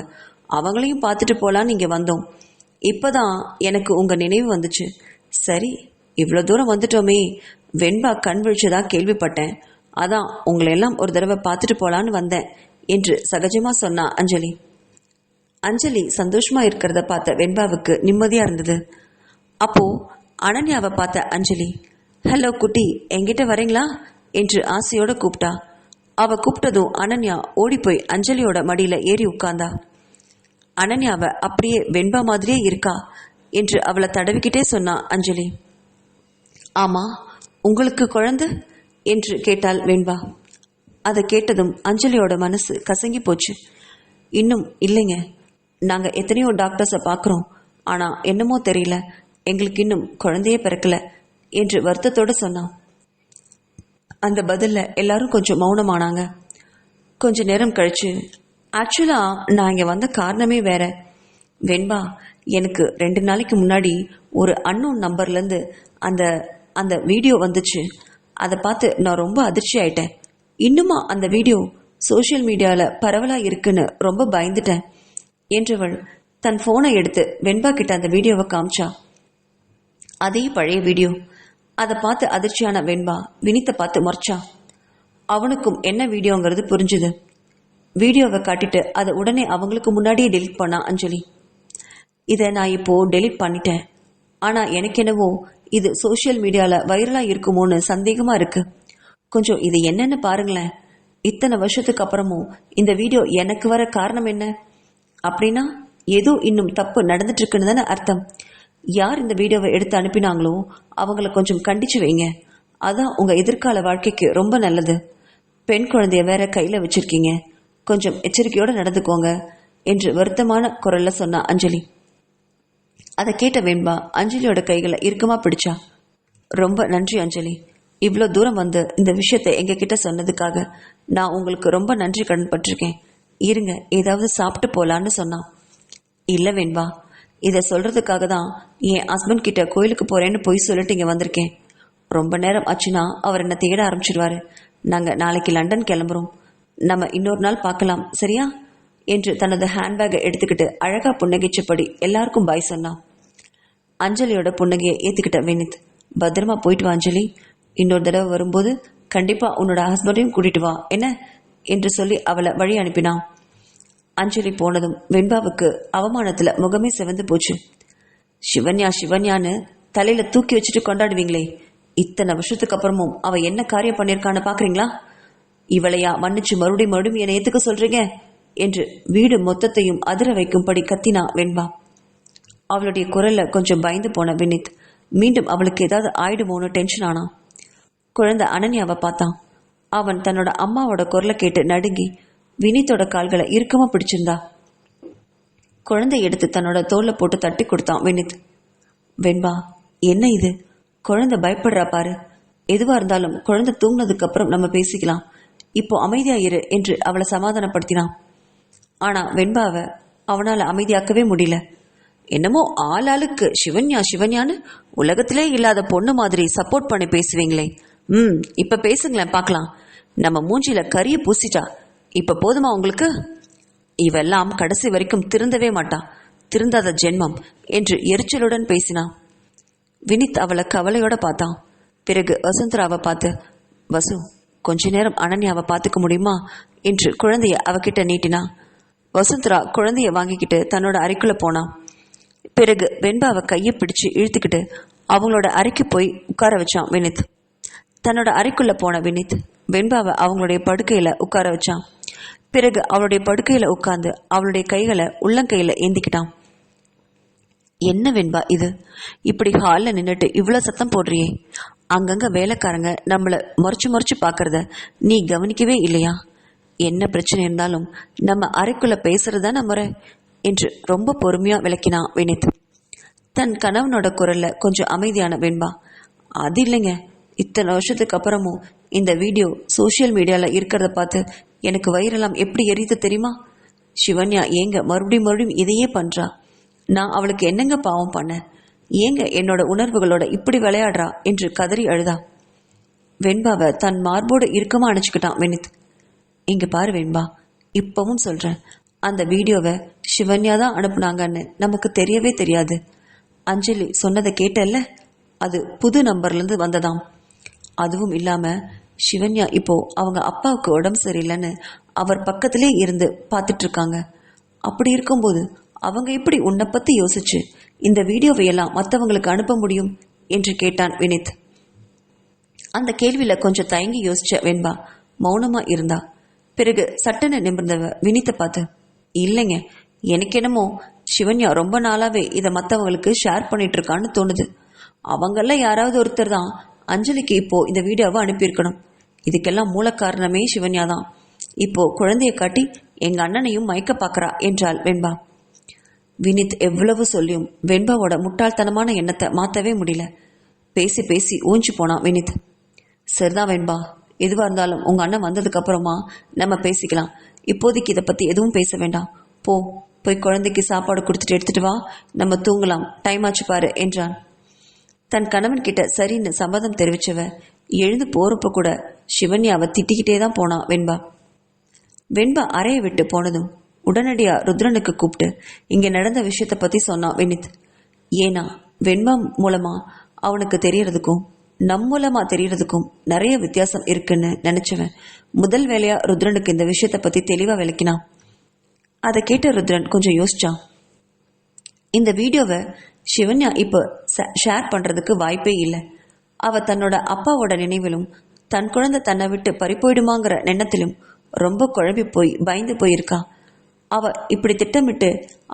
அவங்களையும் பார்த்துட்டு போகலான்னு இங்கே வந்தோம். இப்போதான் எனக்கு உங்கள் நினைவு வந்துச்சு. சரி, இவ்வளோ தூரம் வந்துட்டோமே, வெண்பா கண் விழிச்சதாக கேள்விப்பட்டேன், அதான் உங்களையெல்லாம் ஒரு தடவை பார்த்துட்டு போகலான்னு வந்தேன் என்று சகஜமாக சொன்னா அஞ்சலி. அஞ்சலி சந்தோஷமா இருக்கிறத பார்த்த வெண்பாவுக்கு நிம்மதியா இருந்தது. அப்போ அனன்யாவை பார்த்த அஞ்சலி, ஹலோ குட்டி, என்கிட்ட வரீங்களா என்று ஆசையோட கூப்பிட்டா. அவ கூப்பிட்டதும் அனன்யா ஓடி போய் அஞ்சலியோட மடியில ஏறி உட்கார்ந்தா. அனன்யாவை அப்படியே வெண்பா மாதிரியே இருக்கா என்று அவளை தடவிக்கிட்டே சொன்னா அஞ்சலி. ஆமா, உங்களுக்கு குழந்தை என்று கேட்டாள் வெண்பா. அதை கேட்டதும் அஞ்சலியோட மனசு கசங்கி போச்சு. இன்னும் இல்லைங்க, நாங்கள் எத்தனையோ டாக்டர்ஸை பார்க்குறோம், ஆனால் என்னமோ தெரியல, எங்களுக்கு இன்னும் குழந்தையே பிறக்கல என்று வருத்தத்தோடு சொன்னான். அந்த பதிலில் எல்லாரும் கொஞ்சம் மௌனமானாங்க. கொஞ்ச நேரம் கழிச்சு, ஆக்சுவலாக நான் இங்கே வந்த காரணமே வேற. வெண்பா, எனக்கு 2 நாளைக்கு முன்னாடி ஒரு அன்னோன் நம்பர்லேருந்து அந்த அந்த வீடியோ வந்துச்சு. அதை பார்த்து நான் ரொம்ப அதிர்ச்சி ஆயிட்டேன். இன்னுமா அந்த வீடியோ சோஷியல் மீடியாவில் பரவலாக இருக்குன்னு ரொம்ப பயந்துட்டேன் என்றவள் தன் ஃபோனை எடுத்து வெண்பா கிட்ட அந்த வீடியோவை காமிச்சா. அதே பழைய வீடியோ. அதை பார்த்து அதிர்ச்சியான வெண்பா வினித்தை பார்த்து மறைச்சா. அவனுக்கும் என்ன வீடியோங்கிறது புரிஞ்சுது. வீடியோவை காட்டிட்டு அதை உடனே அவங்களுக்கு முன்னாடியே டெலிட் பண்ணா அஞ்சலி. இதை நான் இப்போ டெலிட் பண்ணிட்டேன், ஆனால் எனக்கு என்னவோ இது சோஷியல் மீடியாவில் வைரலாக இருக்குமோன்னு சந்தேகமாக இருக்கு. கொஞ்சம் இது என்னன்னு பாருங்களேன். இத்தனை வருஷத்துக்கு அப்புறமும் இந்த வீடியோ எனக்கு வர காரணம் என்ன? அப்படின்னா ஏதோ இன்னும் தப்பு நடந்துட்டு இருக்குன்னு தானே அர்த்தம். யார் இந்த வீடியோவை எடுத்து அனுப்பினாங்களோ அவங்கள கொஞ்சம் கண்டிச்சு வைங்க. அதான் உங்கள் எதிர்கால வாழ்க்கைக்கு ரொம்ப நல்லது. பெண் குழந்தைய வேற கையில் வச்சிருக்கீங்க, கொஞ்சம் எச்சரிக்கையோடு நடந்துக்கோங்க என்று வருத்தமான குரல்ல சொன்னா அஞ்சலி. அதை கேட்ட வெண்பா அஞ்சலியோட கைகளை இறுக்கமா பிடிச்சா. ரொம்ப நன்றி அஞ்சலி, இவ்வளோ தூரம் வந்து இந்த விஷயத்தை எங்ககிட்ட சொன்னதுக்காக நான் உங்களுக்கு ரொம்ப நன்றி கடன் பட்டிருக்கேன். இருங்க, ஏதாவது சாப்பிட்டு போலான்னு சொன்னான். இல்லை வெண்பா, இதை சொல்றதுக்காக தான் என் ஹஸ்பண்ட் கிட்ட கோயிலுக்கு போறேன்னு போய் சொல்லிட்டு இங்கே வந்திருக்கேன். ரொம்ப நேரம் ஆச்சுன்னா அவர் என்னை தேட ஆரம்பிச்சிடுவாரு. நாங்கள் நாளைக்கு லண்டன் கிளம்புறோம், நம்ம இன்னொரு நாள் பார்க்கலாம், சரியா என்று தனது ஹேண்ட்பேக்கை எடுத்துக்கிட்டு அழகா புன்னகைச்சபடி எல்லாருக்கும் பாய் சொன்னான். அஞ்சலியோட புன்னகையை ஏற்றுக்கிட்ட வினித், பத்திரமா போயிட்டு வா அஞ்சலி, இன்னொரு தடவை வரும்போது கண்டிப்பா உன்னோட ஹஸ்பண்டையும் கூட்டிட்டு வா என்ன என்று சொல்லி அவளை வழி அனுப்பினான். அஞ்சலி போனதும் வெண்பாவுக்கு அவமானத்துல முகமே சிவந்து போச்சு. சிவன்யா சிவன்யான்னு தலையில தூக்கி வச்சுட்டு கொண்டாடுவீங்களே, இத்தனை வருஷத்துக்கு அப்புறமும் அவ என்ன காரியம் பண்ணியிருக்கான்னு பாக்குறீங்களா? இவளையா மன்னிச்சு மறுபடியும் என்னை ஏத்துக்க சொல்றீங்க என்று வீடு மொத்தத்தையும் அதிர வைக்கும்படி கத்தினா வெண்பா. அவளுடைய குரல்ல கொஞ்சம் பயந்து போன வினித் மீண்டும் அவளுக்கு ஏதாவது ஆயிடுமோன்னு டென்ஷன் ஆனான். குழந்தை அனன்யாவை பார்த்தான். அவன் தன்னோட அம்மாவோட குரலை கேட்டு நடுங்கி வினித்தோட கால்களை இறுக்கமா பிடிச்சிருந்தா. குழந்தையை எடுத்து தன்னோட தோல்ல போட்டு தட்டி கொடுத்தான் வினித். வெண்பா, என்ன இது? குழந்தை பயப்படுறா பாரு. எதுவா இருந்தாலும் குழந்தை தூங்கினதுக்கு அப்புறம் நம்ம பேசிக்கலாம். இப்போ அமைதியா இரு என்று அவளை சமாதானப்படுத்தினான். ஆனா வெண்பாவை அவனால அமைதியாக்கவே முடியல. என்னமோ ஆளாளுக்கு சிவன்யா சிவன்யான்னு உலகத்திலே இல்லாத பொண்ணு மாதிரி சப்போர்ட் பண்ணி பேசுவீங்களே. இப்ப பேசுங்களேன் பார்க்கலாம். நம்ம மூஞ்சில கரிய பூசிட்டா இப்ப போதுமா உங்களுக்கு? இவெல்லாம் கடைசி வரைக்கும் திருந்தவே மாட்டா, திருந்தாத ஜென்மம் என்று எரிச்சலுடன் பேசினான். வினித் அவளை கவலையோட பார்த்தான். பிறகு வசுந்தராவை பார்த்து, வசு, கொஞ்ச நேரம் அனன்யாவை பார்த்துக்க முடியுமா என்று குழந்தைய அவகிட்ட நீட்டினான். வசுந்தரா குழந்தைய வாங்கிக்கிட்டு தன்னோட அறைக்குள்ள போனான். பிறகு வெண்பாவை கையை பிடிச்சு இழுத்துக்கிட்டு அவங்களோட அறைக்கு போய் உட்கார வச்சான் வினித். தன்னோட அறைக்குள்ள போன வினித் வெண்பாவை அவங்களுடைய படுக்கையில உட்கார வச்சான். பிறகு அவளுடைய படுக்கையில உட்கார்ந்து அவளுடைய கைகளை உள்ளங்கையில ஏந்திக்கிட்டான். என்ன வெண்பா இது? இப்படி ஹாலில் நின்றுட்டு இவ்வளோ சத்தம் போடுறியே? அங்கங்க வேலைக்காரங்க நம்மளை முறைச்சு முறைச்சு பார்க்கறத நீ கவனிக்கவே இல்லையா? என்ன பிரச்சனை இருந்தாலும் நம்ம அறைக்குள்ள பேசுறதான முறை என்று ரொம்ப பொறுமையா விளக்கினான் வினித். தன் கணவனோட குரல்ல கொஞ்சம் அமைதியான வெண்பா, அது இல்லைங்க, இத்தனை வருஷத்துக்கு அப்புறமும் இந்த வீடியோ சோசியல் மீடியால இருக்கிறத பார்த்து எனக்கு வயிறெல்லாம் எப்படி எரியுது தெரியுமா? சிவன்யா ஏங்க மறுபடியும் இதையே பண்றா? நான் அவளுக்கு என்னங்க பாவம் பண்ண? ஏங்க என்னோட உணர்வுகளோட இப்படி விளையாடுறா என்று கதறி அழுதா. வெண்பாவை தன் மார்போடு இறுக்கமா அணைச்சுக்கிட்டான் வினித். இங்க பாரு வெண்பா, இப்பவும் சொல்றேன், அந்த வீடியோவை சிவன்யா தான் அனுப்புனாங்கன்னு நமக்கு தெரியவே தெரியாது. அஞ்சலி சொன்னதை கேட்டல்ல, அது புது நம்பர்லேருந்து வந்ததாம். அதுவும் இல்லாம சிவன்யா இப்போ அவங்க அப்பாவுக்கு உடம்பு சரியில்லைன்னு அவர் பக்கத்திலே இருந்து பார்த்துட்டு இருக்காங்க. அப்படி இருக்கும்போது அவங்க எப்படி உன்னை பத்தி யோசிச்சு இந்த வீடியோவை எல்லாம் மற்றவங்களுக்கு அனுப்ப முடியும் என்று கேட்டான் வினித். அந்த கேள்வியில கொஞ்சம் தயங்கி யோசிச்ச வெண்பா மௌனமா இருந்தா. பிறகு சட்டென நிமிர்ந்தவ வினித்தை பார்த்து, இல்லைங்க, எனக்கு என்னமோ சிவன்யா ரொம்ப நாளாவே இதை மற்றவங்களுக்கு ஷேர் பண்ணிட்டு இருக்கான்னு தோணுது. அவங்கள யாராவது ஒருத்தர் தான் அஞ்சலிக்கு இப்போ இந்த வீடியோவை அனுப்பியிருக்கணும். இதுக்கெல்லாம் மூல காரணமே சிவன்யா தான். இப்போ குழந்தைய காட்டி எங்க அண்ணனையும் மயக்க பார்க்கறா என்றாள் வெண்பா. வினித் எவ்வளவு சொல்லியும் வெண்பாவோட முட்டாள்தனமான எண்ணத்தை மாற்றவே முடியல. பேசி பேசி ஊஞ்சி போனான் வினித். சரிதான் வெண்பா, எதுவாக இருந்தாலும் உங்க அண்ணன் வந்ததுக்கு அப்புறமா நம்ம பேசிக்கலாம். இப்போதைக்கு இதை பத்தி எதுவும் பேச வேண்டாம். போய் குழந்தைக்கு சாப்பாடு கொடுத்துட்டு எடுத்துட்டு வா, நம்ம தூங்கலாம், டைம் ஆச்சு பாரு என்றான். தன் கணவன் கிட்ட சரின்னு சம்மதம் தெரிவிச்சவ எழுந்து போறப்ப கூட சிவன்யாவை திட்டிக்கிட்டே தான் போனா வெண்பா அறையை விட்டு போனதும் உடனடியா ருத்ரனுக்கு கூப்பிட்டு இங்க நடந்த விஷயத்த பத்தி சொன்னான் வினித். ஏன்னா வெண்பா மூலமா அவனுக்கு தெரியறதுக்கும் நம் மூலமா தெரியறதுக்கும் நிறைய வித்தியாசம் இருக்குன்னு நினைச்சவன் முதல் வேலையா ருத்ரனுக்கு இந்த விஷயத்த பத்தி தெளிவா விளக்கினான். அதை கேட்ட ருத்ரன் கொஞ்சம் யோசிச்சான். இந்த வீடியோவை சிவன்யா இப்போ ஷேர் பண்றதுக்கு வாய்ப்பே இல்லை. அவ தன்னோட அப்பாவோட நினைவிலும் தன் குழந்தை தன்னை விட்டு பறிப்போயிடுமாங்கிற எண்ணத்திலும் ரொம்ப குழம்பி போய் பயந்து போயிருக்கா. அவ இப்படி திட்டமிட்டு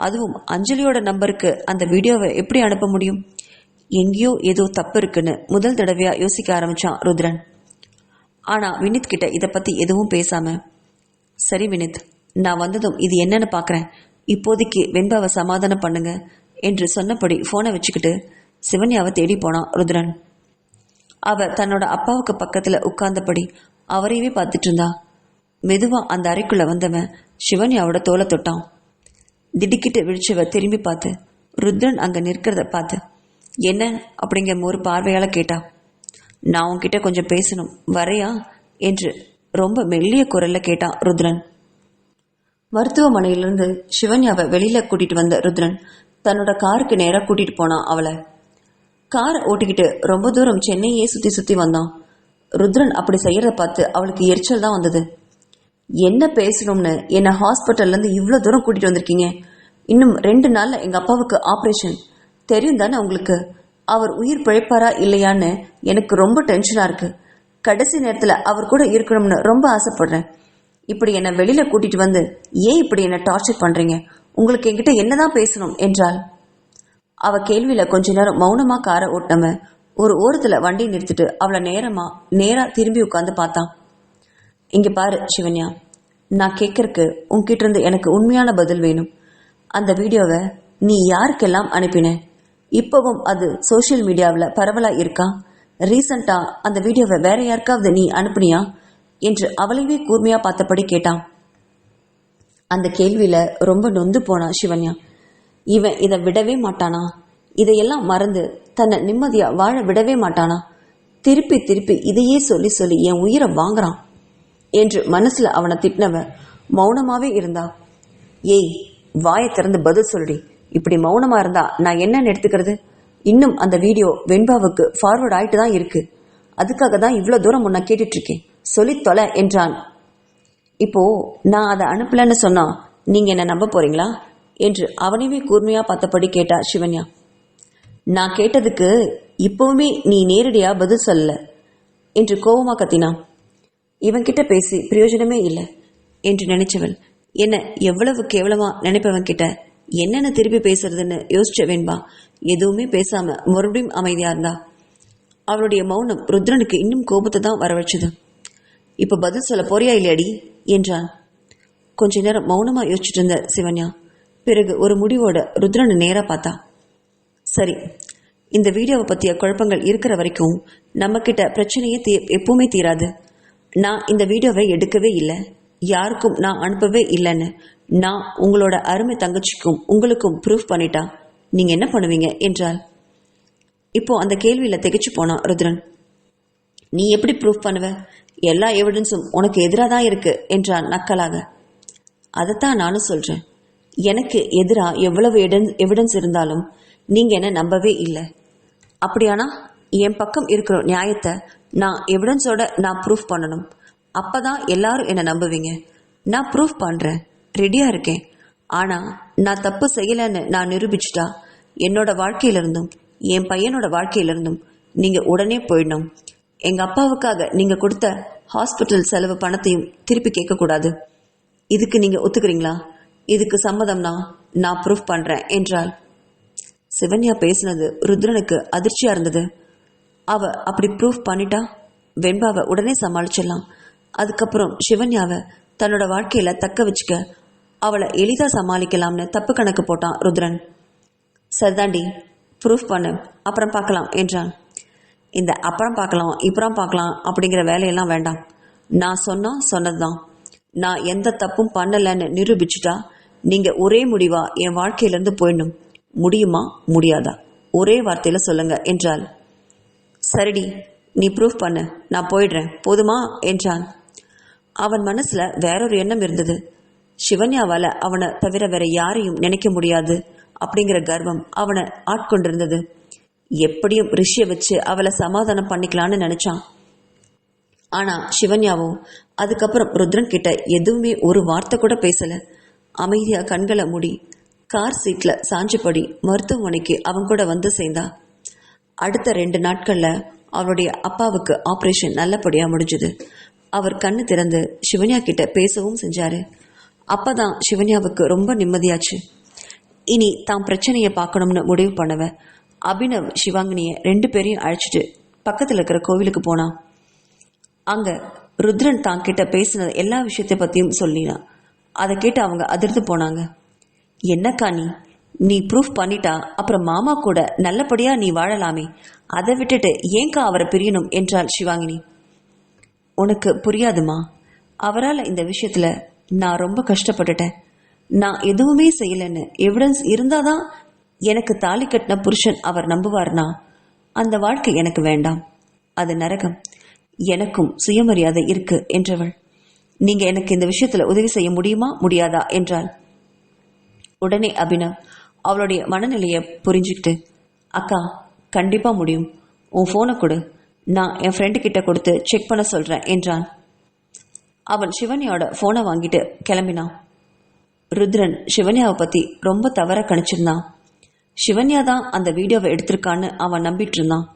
அதுவும் அஞ்சலியோட நம்பருக்கு அந்த வீடியோவை எப்படி அனுப்ப முடியும்? எங்கேயோ ஏதோ தப்பு இருக்குன்னு முதல் தடவையா யோசிக்க ஆரம்பிச்சான் ருத்ரன். ஆனா வினித் கிட்ட இதை பத்தி எதுவும் பேசாம, சரி வினித், நான் வந்ததும் இது என்னன்னு பாக்குறேன், இப்போதைக்கு வெண்பாவை சமாதானம் பண்ணுங்க என்று சொன்னபடி போனை வச்சுக்கிட்டு சிவன்யாவை தேடி போனான் ருத்ரன். அவ தன்னோட அப்பாவுக்கு பக்கத்துல உட்கார்ந்தபடி அவரையவே பார்த்துட்டு இருந்தா. மெதுவா அந்த அறைக்குள்ள வந்தவன் சிவன்யாவோட தோலை தொட்டான். திடுக்கிட்டு விழிச்சவ திரும்பி பார்த்து ருத்ரன் அங்க நிற்கிறத பார்த்து, என்ன அப்படிங்கிற ஒரு பார்வையால கேட்டா. நான் உன்கிட்ட கொஞ்சம் பேசணும், வரையா என்று ரொம்ப மெல்லிய குரல்ல கேட்டான் ருத்ரன். மருத்துவமனையிலிருந்து சிவன்யாவை வெளியில கூட்டிட்டு வந்த ருத்ரன் தன்னோட காருக்கு நேராக கூட்டிட்டு போனான் அவளை. காரை ஓட்டிக்கிட்டு ரொம்ப தூரம் சென்னையே சுத்தி சுத்தி வந்தான். ருத்ரன் அப்படி செய்யறத பார்த்து அவளுக்கு எரிச்சல் தான் வந்தது. என்ன பேசணும்னு என்னை ஹாஸ்பிட்டல்ல இருந்து இவ்வளவு தூரம் கூட்டிட்டு வந்திருக்கீங்க? இன்னும் 2 நாள்ல எங்க அப்பாவுக்கு ஆப்ரேஷன், தெரியும் தானே உங்களுக்கு? அவர் உயிர் பிழைப்பாரா இல்லையான்னு எனக்கு ரொம்ப டென்ஷனா இருக்கு. கடைசி நேரத்துல அவர் கூட இருக்கணும்னு ரொம்ப ஆசைப்படுறேன். இப்படி என்னை வெளியில கூட்டிட்டு வந்து ஏன் இப்படி என்னை டார்ச்சர் பண்றீங்க? உங்களுக்கு என்கிட்ட என்னதான் பேசணும் என்றாள். அவ கேள்வியில கொஞ்ச நேரம் மௌனமா காரை ஓட்டினவ ஒரு ஓரத்துல வண்டி நிறுத்திட்டு அவளை நேரா திரும்பி உட்கார்ந்து பார்த்தான். இங்க பாரு சிவன்யா, நான் கேட்கறக்கு உன்கிட்ட இருந்து எனக்கு உண்மையான பதில் வேணும். அந்த வீடியோவை நீ யாருக்கெல்லாம் அனுப்பின? இப்போவும் அது சோஷியல் மீடியாவில் பரவலாக இருக்கா? ரீசண்டாக அந்த வீடியோவை வேற யாருக்காவது நீ அனுப்புனியா என்று அவளையே கூர்மையாக பார்த்தபடி கேட்டான். அந்த கேள்வியில் ரொம்ப நொந்து போனான் சிவன்யா. இவன் இதை விடவே மாட்டானா? இதையெல்லாம் மறந்து தன்னை நிம்மதியாக வாழ விடவே மாட்டானா? திருப்பி திருப்பி இதையே சொல்லி சொல்லி என் உயிரை வாங்குறான் என்று மனசில் அவனை திட்டினவ மௌனமாகவே இருந்தா. ஏய், வாயை திறந்து பதில் சொல்றி. இப்படி மௌனமாக இருந்தா நான் என்னன்னு எடுத்துக்கிறது? இன்னும் அந்த வீடியோ வெண்பாவுக்கு ஃபார்வர்ட் ஆயிட்டு தான் இருக்கு. அதுக்காக தான் இவ்வளோ தூரம் முன்ன கேட்டுட்ருக்கேன். சொல்லி தொலை என்றான். இப்போ நான் அதை அனுப்பலன்னு சொன்னா நீங்க என்ன நம்ப போறீங்களா என்று அவனையே கூர்மையா பார்த்தபடி கேட்டா சிவன்யா. நான் கேட்டதுக்கு இப்பவுமே நீ நேரடியா பதில் சொல்லல என்று கோபமா கத்தினான். இவன்கிட்ட பேசி பிரயோஜனமே இல்லை என்று நினைச்சவள் என்ன எவ்வளவு கேவலமா நினைப்பவன் கிட்ட என்னென்ன திருப்பி பேசுறதுன்னு யோசிச்ச வெண்பா எதுவுமே பேசாம மறுபடியும் அமைதியா இருந்தா. அவளுடைய மௌனம் ருத்ரனுக்கு இன்னும் கோபத்தை தான் வரவழைச்சது. இப்ப பதில் சொல்ல போறியா இல்லையாடி என்றான். கொஞ்ச நேரம் மௌனமா யோசிச்சுட்டு இருந்த சிவன்யா பிறகு ஒரு முடிவோட ருத்ரனை நேரா பார்த்தா. சரி, இந்த வீடியோவை பற்றிய குழப்பங்கள் இருக்கிற வரைக்கும் நம்மக்கிட்ட பிரச்சனையே எப்பவுமே தீராது. நான் இந்த வீடியோவை எடுக்கவே இல்லை, யாருக்கும் நான் அனுப்பவே இல்லைன்னு நான் உங்களோட அருமை தங்கச்சிக்கும் உங்களுக்கும் ப்ரூஃப் பண்ணிட்டா நீங்கள் என்ன பண்ணுவீங்க என்றால். இப்போ அந்த கேள்வியில் திகைச்சு போனான் ருத்ரன். நீ எப்படி ப்ரூஃப் பண்ணுவ? எல்லா எவிடன்ஸும் உனக்கு எதிராக தான் இருக்கு என்றான் நக்கலாக. அதைத்தான் நானும் சொல்கிறேன். எனக்கு எதிராக எவ்வளவு எவிடன்ஸ் இருந்தாலும் நீங்கள் என்ன நம்பவே இல்லை. அப்படியானா என் பக்கம் இருக்கிற நியாயத்தை நான் எவிடன்ஸோட நான் ப்ரூஃப் பண்ணணும். அப்போ தான் எல்லாரும் என்னை நம்புவீங்க. நான் ப்ரூஃப் பண்ணுறேன், ரெடியாக இருக்கேன். ஆனால் நான் தப்பு செய்யலைன்னு நான் நிரூபிச்சிட்டா என்னோட வாழ்க்கையிலிருந்தும் என் பையனோட வாழ்க்கையிலிருந்தும் நீங்கள் உடனே போயிடணும். எங்கள் அப்பாவுக்காக நீங்கள் கொடுத்த ஹாஸ்பிட்டல் செலவு பணத்தையும் திருப்பி கேட்கக்கூடாது. இதுக்கு நீங்கள் ஒத்துக்கிறீங்களா? இதுக்கு சம்மதம்னா நான் ப்ரூஃப் பண்ணுறேன் என்றாள். சிவன்யா பேசினது ருத்ரனுக்கு அதிர்ச்சியாக இருந்தது. அவள் அப்படி ப்ரூஃப் பண்ணிட்டா வெண்பாவை உடனே சமாளிச்சிடலாம். அதுக்கப்புறம் சிவன்யாவை தன்னோட வாழ்க்கையில் தக்க வச்சுக்க அவளை எளிதாக சமாளிக்கலாம்னு தப்பு கணக்கு போட்டான் ருத்ரன். சரிதாண்டி, ப்ரூஃப் பண்ணு, அப்புறம் பார்க்கலாம் என்றான். இந்த அப்புறம் பார்க்கலாம் இப்புறம் பார்க்கலாம் அப்படிங்கிற வேலையெல்லாம் வேண்டாம். நான் சொன்னது தான். நான் எந்த தப்பும் பண்ணலைன்னு நிரூபிச்சுட்டா நீங்கள் ஒரே முடிவா என் வாழ்க்கையிலேருந்து போயிடணும். முடியுமா முடியாதா? ஒரே வார்த்தையில் சொல்லுங்க என்றாள். சரிடி, நீ ப்ரூஃப் பண்ணு, நான் போயிடுறேன், போதுமா என்றான். அவன் மனசுல வேறொரு எண்ணம் இருந்தது. சிவன்யாவால் அவனை தவிர வேற யாரையும் நினைக்க முடியாது அப்படிங்கிற கர்வம் அவனை ஆட்கொண்டிருந்தது. எப்படியும் ரிஷியை வச்சு அவளை சமாதானம் பண்ணிக்கலான்னு நினைச்சான். ஆனா சிவன்யாவும் அதுக்கப்புறம் ருத்ரன் கிட்ட எதுவுமே ஒரு வார்த்தை கூட பேசல. அமைதியா கண்களை மூடி கார் சீட்ல சாஞ்சபடி மருத்துவமனைக்கு அவன் கூட வந்து சேர்ந்தா. அடுத்த 2 நாட்கள்ல அவருடைய அப்பாவுக்கு ஆப்ரேஷன் நல்லபடியா முடிஞ்சுது. அவர் கண்ணு திறந்து சிவன்யா கிட்ட பேசவும் செஞ்சாரு. அப்பதான் சிவன்யாவுக்கு ரொம்ப நிம்மதியாச்சு. இனி தான் பிரச்சனையை பார்க்கணும்னு முடிவு பண்ணவ அபினவ் சிவாங்கினிய 2 பேரையும் அழைச்சிட்டு பக்கத்தில் இருக்கிற கோவிலுக்கு போனான். அங்க ருத்ரன் தான் கிட்ட பேசின எல்லா விஷயத்தை பத்தியும் சொல்லினான். அதை கேட்டு அவங்க அதிர்ந்து போனாங்க. என்னக்கா நீ ப்ரூஃப் பண்ணிட்டா அப்புறம் மாமா கூட நல்லபடியா நீ வாழலாமே, அதை விட்டுட்டு ஏங்கா அவரை பிரியணும் என்றாள் சிவாங்கினி. உனக்கு புரியாதுமா, அவரால் இந்த விஷயத்துல நான் ரொம்ப கஷ்டப்பட்டுட்டேன். நான் எதுவுமே செய்யலைன்னு எவிடன்ஸ் இருந்தாதான் எனக்கு தாலி கட்டின புருஷன் அவர் நம்புவார்னா அந்த வாழ்க்கை எனக்கு வேண்டாம், அது நரகம். எனக்கும் சுயமரியாதை இருக்கு என்றவள். நீங்க எனக்கு இந்த விஷயத்துல உதவி செய்ய முடியுமா முடியாதா என்றாள். உடனே அபினவ் அவளுடைய மனநிலையை புரிஞ்சுக்கிட்டு, அக்கா கண்டிப்பா முடியும், உன் ஃபோனை கொடு, நான் என் ஃப்ரெண்டு கிட்ட கொடுத்து செக் பண்ண சொல்றேன் என்றான். அவன் சிவன்யாவோட ஃபோனை வாங்கிட்டு கிளம்பினான். ருத்ரன் சிவன்யாவை பத்தி ரொம்ப தவற கணிச்சிருந்தான். சிவன்யா தான் அந்த வீடியோவை எடுத்திருக்கான்னு அவன் நம்பிட்டு இருந்தான்.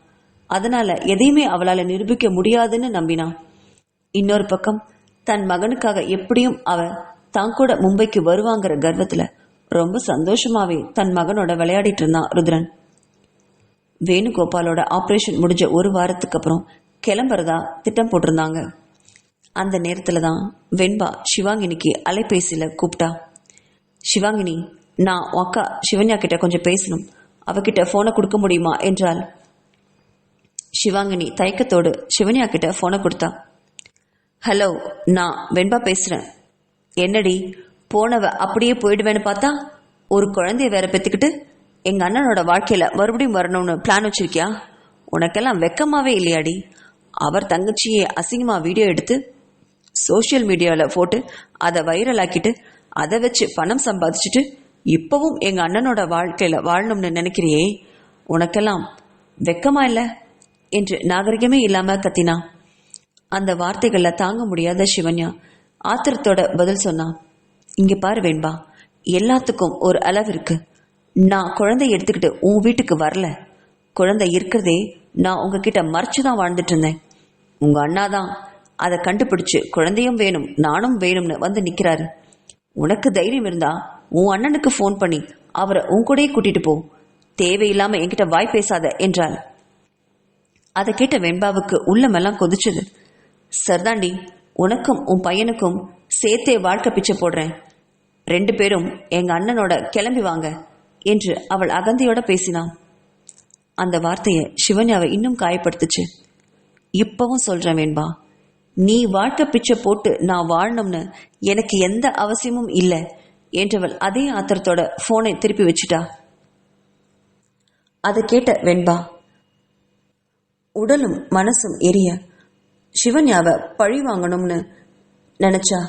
அதனால எதையுமே அவளால் நிரூபிக்க முடியாதுன்னு நம்பினான். இன்னொரு பக்கம் தன் மகனுக்காக எப்படியும் அவ தான் கூட மும்பைக்கு வருவாங்கிற கர்வத்துல ரொம்ப சந்தோஷமாவே தன் மகனோட விளையாடிட்டு இருந்தான் ருத்ரன். வேணுகோபாலோட ஆப்ரேஷன் முடிஞ்ச 1 வாரத்துக்கு அப்புறம் கிளம்புறதா திட்டம் போட்டிருந்தாங்க. அந்த நேரத்துல தான் வெண்பா சிவாங்கினிக்கு அலைபேசியில கூப்பிட்டா. சிவாங்கினி, நான் உன் அக்கா சிவன்யா கிட்ட கொஞ்சம் பேசணும், அவகிட்ட ஃபோனை கொடுக்க முடியுமா என்றாள். சிவாங்கினி தயக்கத்தோடு சிவன்யா கிட்ட ஃபோனை கொடுத்தா. ஹலோ, நான் வெண்பா பேசுகிறேன். என்னடி, போனவ அப்படியே போயிடுவேன்னு பார்த்தா ஒரு குழந்தைய வேற பெற்றுக்கிட்டு எங்கள் அண்ணனோட வாழ்க்கையில் மறுபடியும் வரணும்னு பிளான் வச்சிருக்கியா? உனக்கெல்லாம் வெக்கமாவே இல்லையாடி? அவர் தங்கச்சியை அசிங்கமாக வீடியோ எடுத்து சோஷியல் மீடியாவில் போட்டு அதை வைரல் ஆக்கிட்டு அதை வச்சு பணம் சம்பாதிச்சுட்டு இப்போவும் எங்கள் அண்ணனோட வாழ்க்கையில் வாழணும்னு நினைக்கிறியே, உனக்கெல்லாம் வெக்கமா இல்லை என்று நாகரிகமே இல்லாமல் கத்தினா. அந்த வார்த்தைகளில் தாங்க முடியாத சிவன்யா ஆத்திரத்தோட பதில் சொன்னா. இங்கே பாரு வெண்பா, எல்லாத்துக்கும் ஒரு அளவு இருக்கு. நான் குழந்தைய எடுத்துக்கிட்டு உன் வீட்டுக்கு வரல. குழந்தை இருக்கிறதே நான் உங்ககிட்ட மறைச்சு தான் வாழ்ந்துட்டு இருந்தேன். உங்கள் அண்ணா தான் அதை கண்டுபிடிச்சு குழந்தையும் வேணும் நானும் வேணும்னு வந்து நிற்கிறாரு. உனக்கு தைரியம் இருந்தா உன் அண்ணனுக்கு ஃபோன் பண்ணி அவரை உன் கூடயே கூட்டிட்டு போ. தேவையில்லாமல் என்கிட்ட வாய் பேசாத என்றாள். அதை கேட்ட வெண்பாவுக்கு உள்ளமெல்லாம் கொதிச்சது. சர்தாண்டி, உனக்கும் உன் பையனுக்கும் சேர்த்தே வாழ்க்கை பிச்சை போடுறேன். 2 பேரும் எங்கள் அண்ணனோட கிளம்பி வாங்க என்று அவள் அகந்தையோட பேசினான். அந்த வார்த்தையை சிவன்யாவை இன்னும் காயப்படுத்துச்சு. இப்பவும் சொல்கிறேன் வேண்பா, நீ வாழ்க்கை பிச்சை போட்டு நான் வாழணும்னு எனக்கு எந்த அவசியமும் இல்லை என்றவள் அதே ஆத்திரத்தோட ஃபோனை திருப்பி வச்சுட்டா. அதை கேட்ட வெண்பா உடலும் மனசும் எரிய சிவன்யாவை பழி வாங்கணும்னு நினைச்சா.